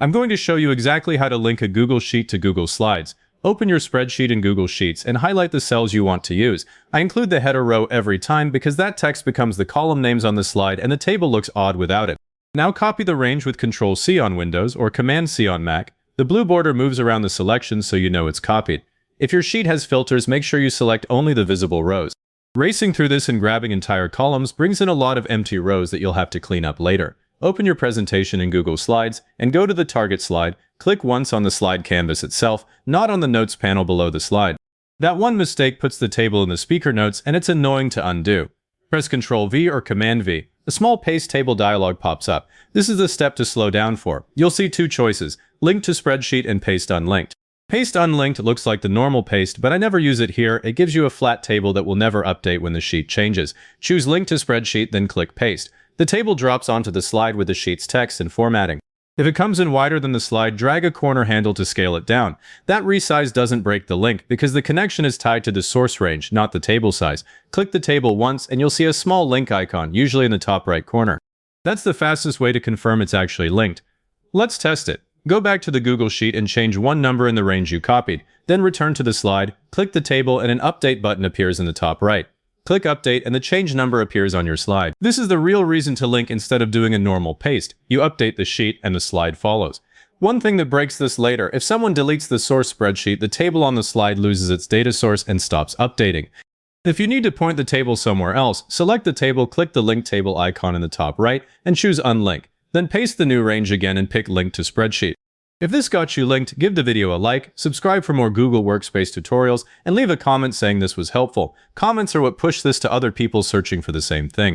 I'm going to show you exactly how to link a Google Sheet to Google Slides. Open your spreadsheet in Google Sheets and highlight the cells you want to use. I include the header row every time because that text becomes the column names on the slide and the table looks odd without it. Now copy the range with Ctrl-C on Windows or Command-C on Mac. The blue border moves around the selection so you know it's copied. If your sheet has filters, make sure you select only the visible rows. Racing through this and grabbing entire columns brings in a lot of empty rows that you'll have to clean up later. Open your presentation in Google Slides and go to the target slide. Click once on the slide canvas itself, not on the notes panel below the slide. That one mistake puts the table in the speaker notes and it's annoying to undo. Press Ctrl-V or Command-V. A small paste table dialog pops up. This is the step to slow down for. You'll see two choices, link to spreadsheet and paste unlinked. Paste unlinked looks like the normal paste, but I never use it here. It gives you a flat table that will never update when the sheet changes. Choose link to spreadsheet, then click paste. The table drops onto the slide with the sheet's text and formatting. If it comes in wider than the slide, drag a corner handle to scale it down. That resize doesn't break the link because the connection is tied to the source range, not the table size. Click the table once and you'll see a small link icon, usually in the top right corner. That's the fastest way to confirm it's actually linked. Let's test it. Go back to the Google Sheet and change one number in the range you copied. Then return to the slide, click the table, and an update button appears in the top right. Click update and the change number appears on your slide. This is the real reason to link instead of doing a normal paste. You update the sheet and the slide follows. One thing that breaks this later, if someone deletes the source spreadsheet, the table on the slide loses its data source and stops updating. If you need to point the table somewhere else, select the table, click the link table icon in the top right, and choose unlink. Then paste the new range again and pick link to spreadsheet. If this got you linked, give the video a like, subscribe for more Google Workspace tutorials, and leave a comment saying this was helpful. Comments are what push this to other people searching for the same thing.